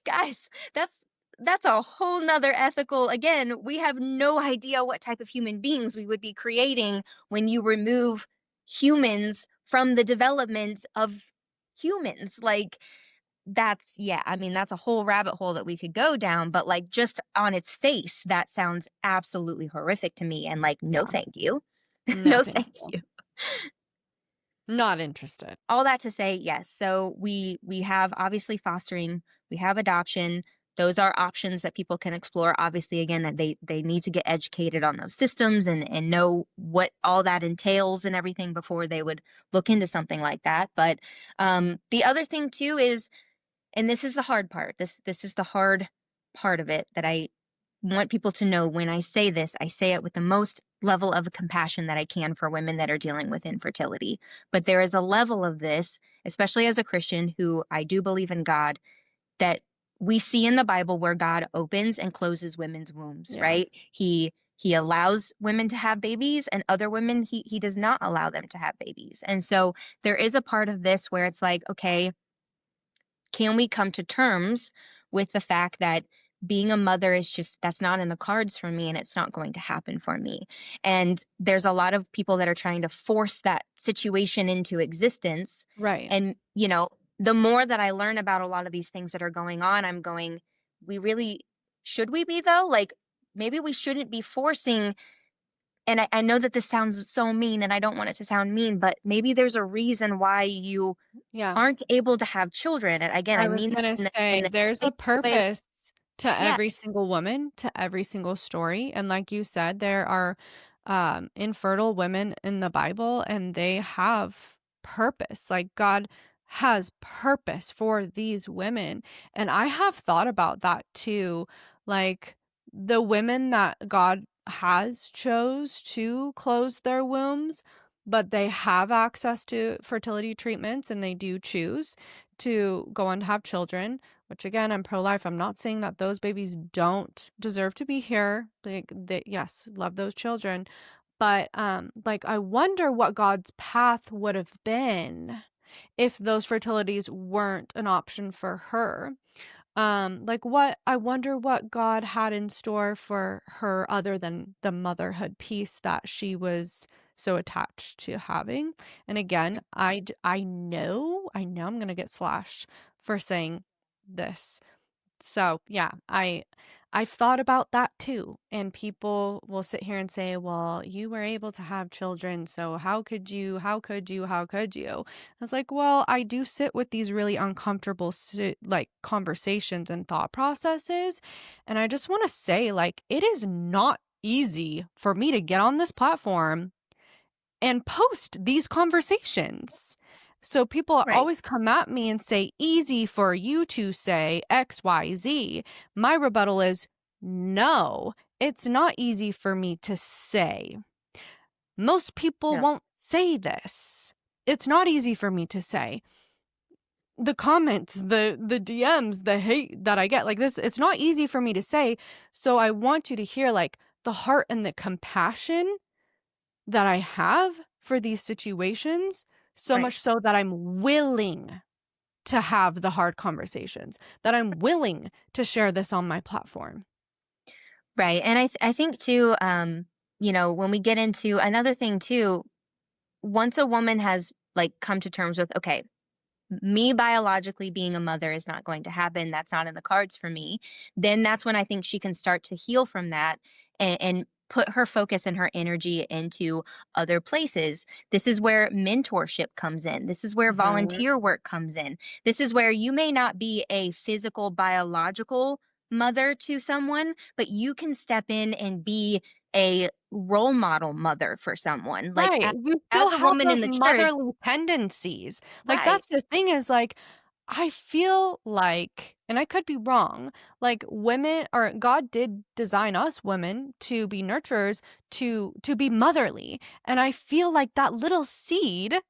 Guys, that's a whole nother ethical. Again, we have no idea what type of human beings we would be creating when you remove humans from the development of humans. Like, that's, yeah, I mean, that's a whole rabbit hole that we could go down, but like just on its face, that sounds absolutely horrific to me. And like, no, Yeah. thank you. No, No, thank thank you. you. Not interested. All that to say, yes. So we have obviously fostering, we have adoption. Those are options that people can explore. Obviously, again, that they need to get educated on those systems and know what all that entails and everything before they would look into something like that. But the other thing too is, and this is the hard part. This is the hard part of it that I want people to know. When I say this, I say it with the most level of compassion that I can for women that are dealing with infertility. But there is a level of this, especially as a Christian who I do believe in God, that we see in the Bible where God opens and closes women's wombs, Yeah. right? He allows women to have babies and other women he does not allow them to have babies. And so there is a part of this where it's like, okay, can we come to terms with the fact that being a mother is just, that's not in the cards for me and it's not going to happen for me? And there's a lot of people that are trying to force that situation into existence. Right. And, you know, the more that I learn about a lot of these things that are going on, I'm going, we really, should we be though? Like, maybe we shouldn't be forcing. And I know that this sounds so mean and I don't want it to sound mean, but maybe there's a reason why you Yeah. aren't able to have children. And again, I I was mean that gonna in say the there's a nicest way. purpose to Yeah, every single woman, to every single story, and like you said, there are, infertile women in the Bible, and they have purpose, like, God has purpose for these women, and I have thought about that too, like, the women that God has chose to close their wombs, but they have access to fertility treatments, and they do choose to go on to have children, which again, I'm pro-life. I'm not saying that those babies don't deserve to be here. Like they, yes, love those children. But like I wonder what God's path would have been if those fertilities weren't an option for her. Like what I wonder what God had in store for her other than the motherhood piece that she was so attached to having. And again, I know I'm gonna get slashed for saying this. So yeah, I've thought about that too. And people will sit here and say, well, you were able to have children, so how could you? How could you? How could you? I was like, well, I do sit with these really uncomfortable like conversations and thought processes. And I just want to say, like, it is not easy for me to get on this platform and post these conversations. So people right. always come at me and say, easy for you to say XYZ. My rebuttal is, no, it's not easy for me to say. Most people No, won't say this. It's not easy for me to say. The comments, the DMs, the hate that I get, like this, it's not easy for me to say. So I want you to hear like the heart and the compassion that I have for these situations, so Right. much so that I'm willing to have the hard conversations, that I'm willing to share this on my platform. Right. And I think too, when we get into another thing too, once a woman has like come to terms with, okay, me biologically being a mother is not going to happen. That's not in the cards for me. Then that's when I think she can start to heal from that and put her focus and her energy into other places. This is where mentorship comes in. This is where Mhm. volunteer work comes in. This is where you may not be a physical, biological mother to someone, but you can step in and be a role model mother for someone. Like Right, you still as a have woman in those the church, motherly tendencies. Like, right. that's the thing is, like, I feel like, and I could be wrong, like, women or God did design us women to be nurturers, to be motherly, and I feel like that little seed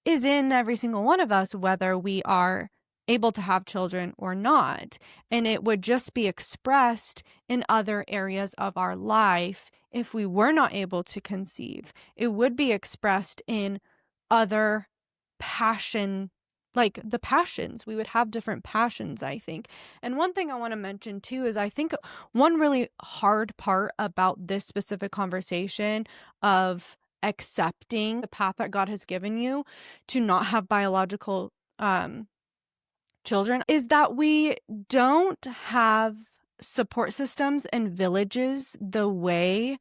is in every single one of us, whether we are able to have children or not. And it would just be expressed in other areas of our life if we were not able to conceive. It would be expressed in other passion, like the passions. We would have different passions, I think. And one thing I want to mention too is I think one really hard part about this specific conversation of accepting the path that God has given you to not have biological children is that we don't have support systems and villages the way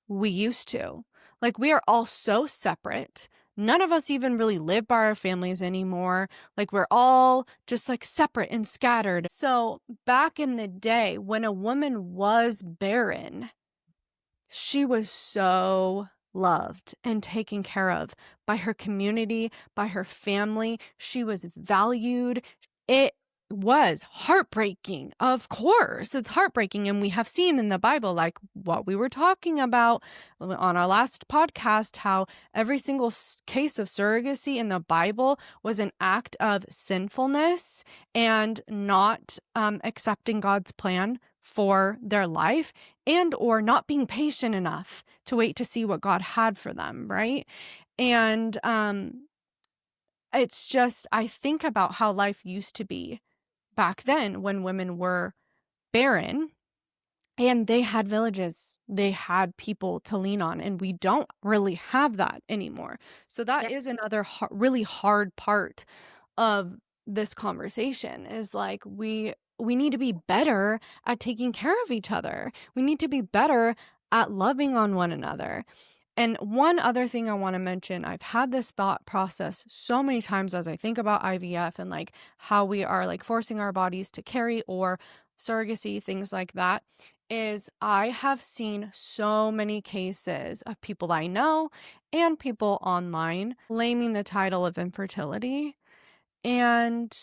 we used to. Like, we are all so separate. None of us even really live by our families anymore. Like, we're all just like separate and scattered. So, back in the day when a woman was barren, she was so loved and taken care of by her community, by her family. She was valued. It was heartbreaking. Of course, it's heartbreaking. And we have seen in the Bible, like what we were talking about on our last podcast, how every single case of surrogacy in the Bible was an act of sinfulness and not accepting God's plan for their life and or not being patient enough to wait to see what God had for them, right? And it's just I think about how life used to be back then when women were barren and they had villages, they had people to lean on, and we don't really have that anymore. So that is another really hard part of this conversation is like we need to be better at taking care of each other. We need to be better at loving on one another. And one other thing I want to mention, I've had this thought process so many times as I think about IVF and like how we are like forcing our bodies to carry or surrogacy, things like that, is I have seen so many cases of people I know and people online claiming the title of infertility. And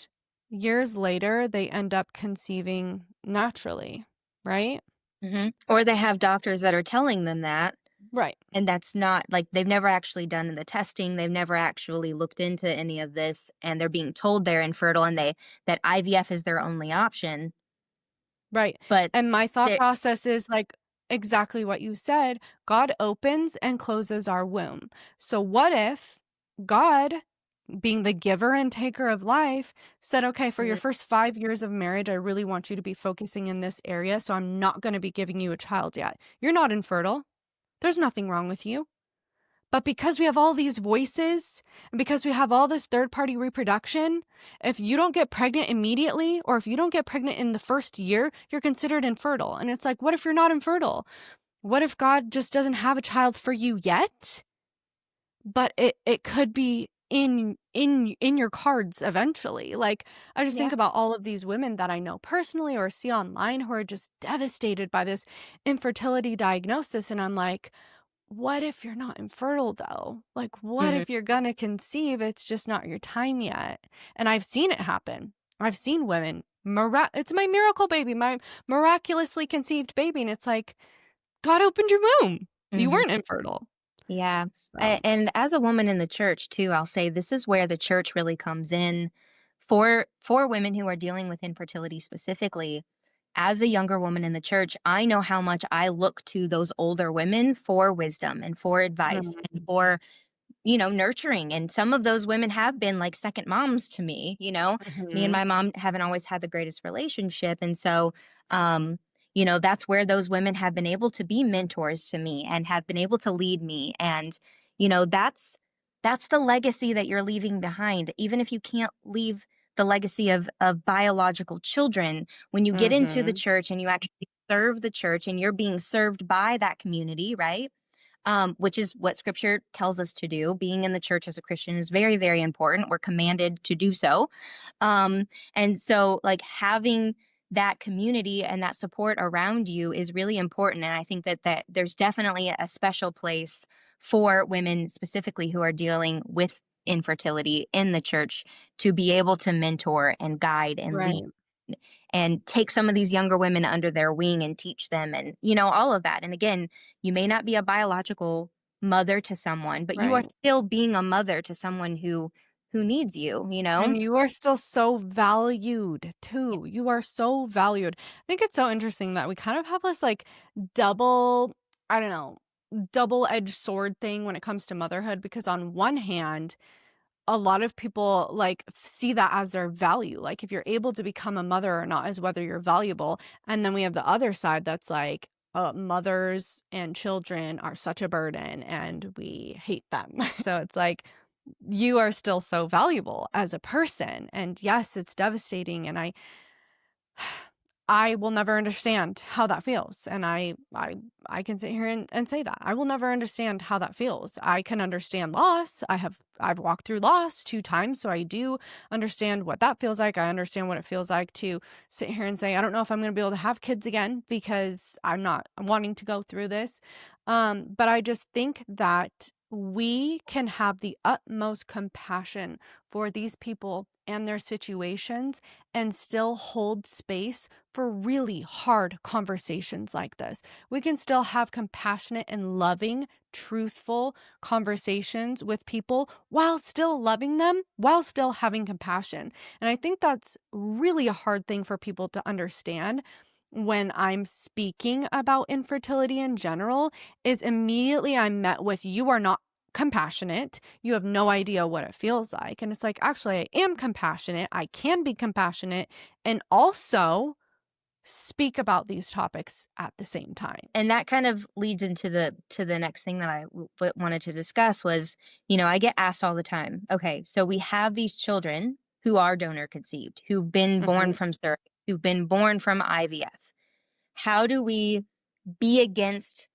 years later, they end up conceiving naturally, right? Or they have doctors that are telling them that, Right. and that's not like they've never actually done the testing, they've never actually looked into any of this, and they're being told they're infertile and they that IVF is their only option, Right. but And my thought they process is like exactly what you said. God opens and closes our womb. So what if God, being the giver and taker of life, said, okay, for your Mhm, first 5 years of marriage, I really want you to be focusing in this area. So I'm not going to be giving you a child yet. You're not infertile. There's nothing wrong with you. But because we have all these voices and because we have all this third party reproduction, if you don't get pregnant immediately or if you don't get pregnant in the first year, you're considered infertile. And it's like, what if you're not infertile? What if God just doesn't have a child for you yet? But it could be in your cards eventually. Like, I just think yeah, about all of these women that I know personally or see online who are just devastated by this infertility diagnosis, and I'm like, what if you're not infertile though? Like, what mhm, if you're gonna conceive? It's just not your time yet. And I've seen it happen. I've seen women, it's my miracle baby, my miraculously conceived baby. And it's like, God opened your womb. You mhm, weren't infertile. yeah, So, and as a woman in the church too, I'll say this is where the church really comes in for women who are dealing with infertility specifically. as a younger woman in the church, I know how much I look to those older women for wisdom and for advice and Mhm. for, nurturing. And some of those women have been like second moms to me, Me and Mhm. my mom haven't always had the greatest relationship. And so, um, that's where those women have been able to be mentors to me and have been able to lead me. And, that's the legacy that you're leaving behind. Even if you can't leave the legacy of biological children, when you get into the Mhm. church and you actually serve the church and you're being served by that community, right? Which is what scripture tells us to do. Being in the church as a Christian is very, very important. We're commanded to do so. And so, like, having that community and that support around you is really important. And I think that there's definitely a special place for women specifically who are dealing with infertility in the church to be able to mentor and guide and lead Right. and take some of these younger women under their wing and teach them and all of that. And again, you may not be a biological mother to someone, but you are Right. still being a mother to someone who needs you. And you are still so valued too. You are so valued. I think it's so interesting that we kind of have this like double, I don't know, double-edged sword thing when it comes to motherhood because on one hand, a lot of people like see that as their value. Like if you're able to become a mother or not is whether you're valuable. And then we have the other side that's like mothers and children are such a burden and we hate them. So it's like you are still so valuable as a person. And yes, it's devastating. And I will never understand how that feels. And I can sit here and say that. I will never understand how that feels. I can understand loss. I've walked through loss 2 times, so I do understand what that feels like. I understand what it feels like to sit here and say, I don't know if I'm going to be able to have kids again because I'm not wanting to go through this. But I just think that we can have the utmost compassion for these people and their situations and still hold space for really hard conversations like this. We can still have compassionate and loving, truthful conversations with people while still loving them, while still having compassion. And I think that's really a hard thing for people to understand when I'm speaking about infertility in general is immediately I'm met with you are not compassionate. You have no idea what it feels like. And it's like, actually, I am compassionate. I can be compassionate and also speak about these topics at the same time. And that kind of leads into the next thing that I wanted to discuss was, I get asked all the time, okay, so we have these children who are donor conceived, who've been born Mhm. from surrogate, who've been born from IVF. How do we be against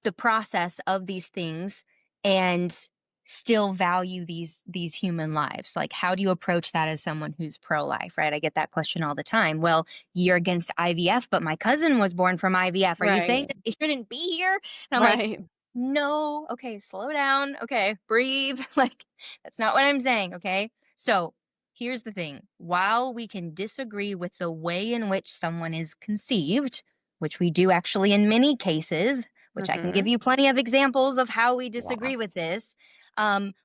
the process of these things and still value these human lives? Like, how do you approach that as someone who's pro-life, right? I get that question all the time. Well, you're against IVF, but my cousin was born from IVF. Are you saying Right. that they shouldn't be here? And I'm like, Right. no, okay, slow down. Okay, breathe. Like, that's not what I'm saying. Okay. So here's the thing: while we can disagree with the way in which someone is conceived, which we do actually in many cases, which I can give Mhm. you plenty of examples of how we Yeah. disagree with this.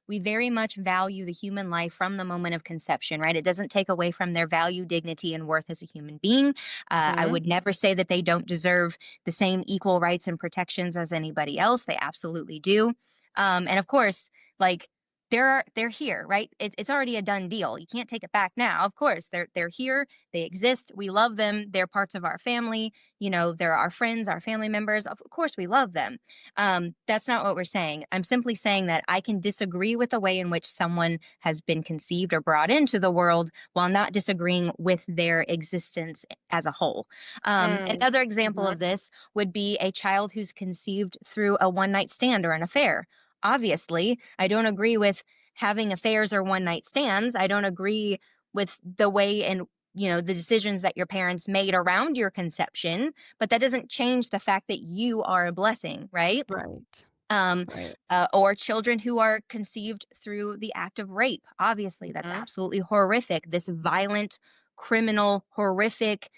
We very much value the human life from the moment of conception, right? It doesn't take away from their value, dignity, and worth as a human being. I Mhm. would never say that they don't deserve the same equal rights and protections as anybody else. They absolutely do. And of course, like, they're here, right? It's already a done deal. You can't take it back now. Of course, they're here. They exist. We love them. They're parts of our family. They're our friends, our family members. Of course, we love them. That's not what we're saying. I'm simply saying that I can disagree with the way in which someone has been conceived or brought into the world while not disagreeing with their existence as a whole. Mm. Another example Mhm. of this would be a child who's conceived through a one night stand or an affair. Obviously, I don't agree with having affairs or one night stands. I don't agree with the way and the decisions that your parents made around your conception, but that doesn't change the fact that you are a blessing, right? Right. um, Right. or children who are conceived through the act of rape. Obviously, that's Mhm. absolutely horrific. This violent, criminal, horrific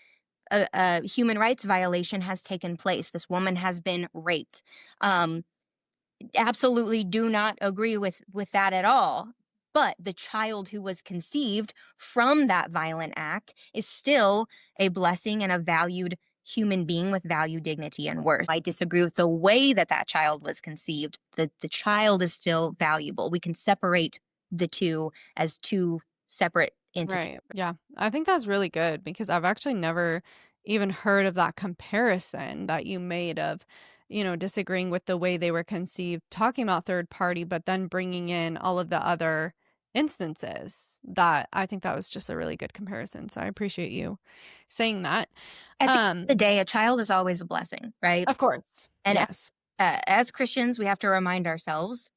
human rights violation has taken place. This woman has been raped. Um, Absolutely do not agree with that at all. but the child who was conceived from that violent act is still a blessing and a valued human being with value, dignity, and worth. I disagree with the way that that child was conceived. The child is still valuable. We can separate the two as two separate entities. Right. Yeah. I think that's really good because I've actually never even heard of that comparison that you made of, disagreeing with the way they were conceived, talking about third party, but then bringing in all of the other instances. That I think that was just a really good comparison. So I appreciate you saying that. At the end of the day, a child is always a blessing, right? Of course. And Yes. as Christians, we have to remind ourselves,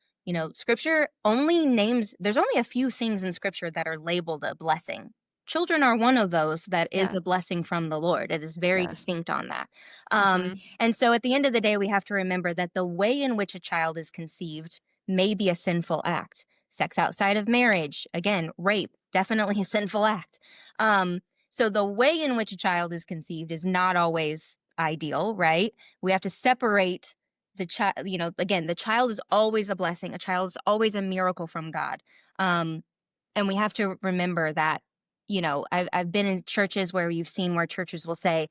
scripture only names, there's only a few things in scripture that are labeled a blessing. Children are one of those that is Yes. a blessing from the Lord. It is very Yes. distinct on that. Mhm. And so at the end of the day, we have to remember that the way in which a child is conceived may be a sinful act. Sex outside of marriage, again, rape, definitely a sinful act. So the way in which a child is conceived is not always ideal, right? We have to separate the child. Again, the child is always a blessing. A child is always a miracle from God. And we have to remember that, I've been in churches where you've seen where churches will say,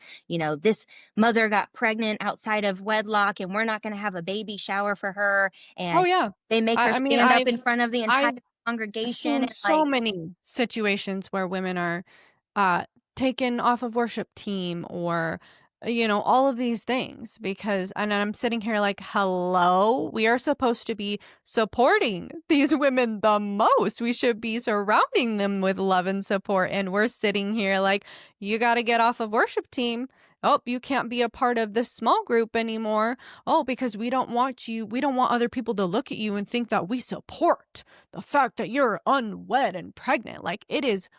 this mother got pregnant outside of wedlock and we're not going to have a baby shower for her. Oh And yeah. they make her I mean, stand up in front of the entire I've congregation seen and so like, many situations where women are uh taken off of worship team or all of these things because and I'm sitting here like hello, we are supposed to be supporting these women the most. We should be surrounding them with love and support, and we're sitting here like you got to get off of worship team. Oh, you can't be a part of this small group anymore. Oh, because we don't want other people to look at you and think that we support the fact that you're unwed and pregnant. Like, it is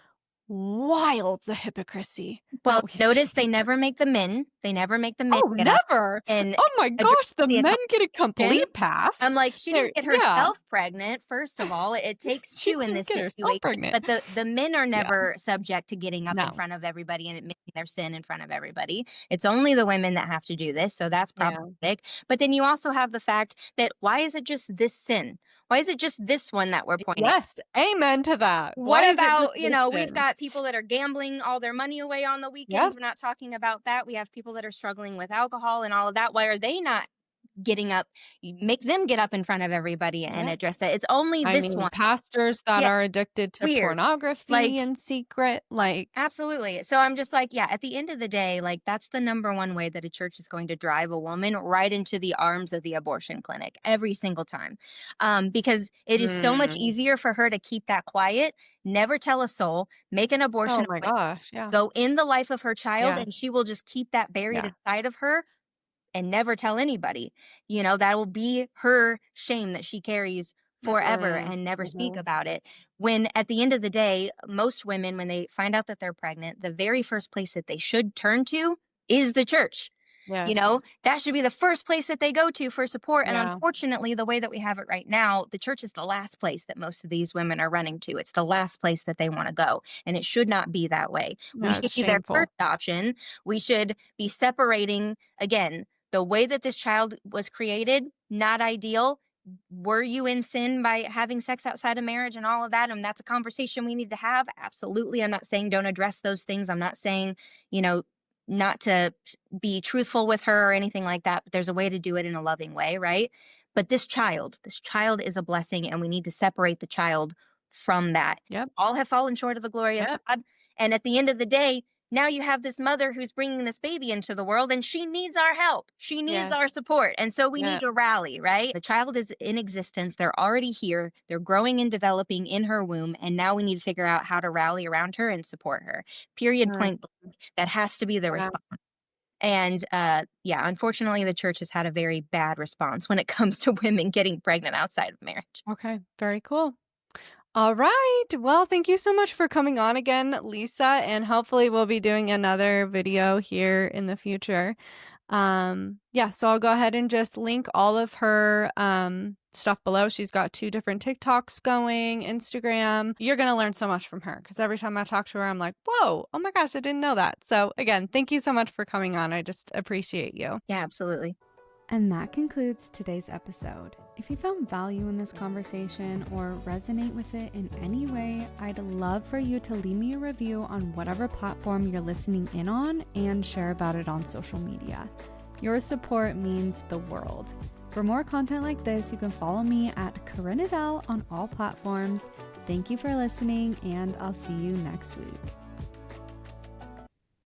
wild, the hypocrisy well, that we see. notice they never make the men. They never make the men Oh, get up never. and Oh my address gosh, the the men get a conversation. complete I'm pass. like, she They're didn't get yeah, herself pregnant, first of all. It takes she two in didn't this get herself situation. pregnant. But the men are Yeah, never subject to getting up in no. front of everybody and admitting their sin in front of everybody. It's only the women that have to do this. So that's Yeah. problematic. But then you also have the fact that why is it just this sin? Why is it just this one that we're pointing? Yes, amen to that. What Why is it just about, this we've sin? got people that are gambling all their money away on the Yep, weekends. We're not talking about that. We have people that are struggling with alcohol and all of that. Why are they not getting up? You make them get up in front of everybody and yep. address it. It's only I this mean, one. pastors that Yeah, are addicted to weird. pornography Like, in secret, like, absolutely. So I'm just like, yeah, at the end of the day, like that's the number one way that a church is going to drive a woman right into the arms of the abortion clinic every single time. Because it is so much mm. easier for her to keep that quiet, never tell a soul, make an Oh abortion my appointment, gosh, yeah. go in the life of her child, Yeah, and she will just keep that buried yeah. inside of her and never tell anybody. That will be her shame that she carries forever Mm, and never speak mhm. about it. When at the end of the day, most women, when they find out that they're pregnant, the very first place that they should turn to is the church. Yes. That should be the first place that they go to for support. And Yeah. unfortunately, the way that we have it right now, the church is the last place that most of these women are running to. It's the last place that they want to go. And it should not be that way. We Yeah, it's should be their shameful. first option. We should be separating, again, the way that this child was created, not ideal. Were you in sin by having sex outside of marriage and all of that? And that's a conversation we need to have. Absolutely. I'm not saying don't address those things. I'm not saying, not to be truthful with her or anything like that, but there's a way to do it in a loving way, right? But this child is a blessing, and we need to separate the child from that. Yep. All have fallen short of the glory of Yep. God. And at the end of the day, now you have this mother who's bringing this baby into the world, and she needs our help. She needs our Yes. support. And so we need Yep. to rally, right? The child is in existence. They're already here. They're growing and developing in her womb. And now we need to figure out how to rally around her and support her. Period, Mm, point blank. That has to be the yeah. response. And yeah, unfortunately, the church has had a very bad response when it comes to women getting pregnant outside of marriage. Okay. Very cool. All right. Well, thank you so much for coming on again, Lisa, and hopefully we'll be doing another video here in the future. Yeah, so I'll go ahead and just link all of her stuff below. She's got 2 different TikToks going, Instagram. You're going to learn so much from her because every time I talk to her, I'm like, whoa, oh my gosh, I didn't know that. So again, thank you so much for coming on. I just appreciate you. Yeah, absolutely. And that concludes today's episode. If you found value in this conversation or resonate with it in any way, I'd love for you to leave me a review on whatever platform you're listening in on and share about it on social media. Your support means the world. For more content like this, you can follow me at Corinne Adele on all platforms. Thank you for listening, and I'll see you next week.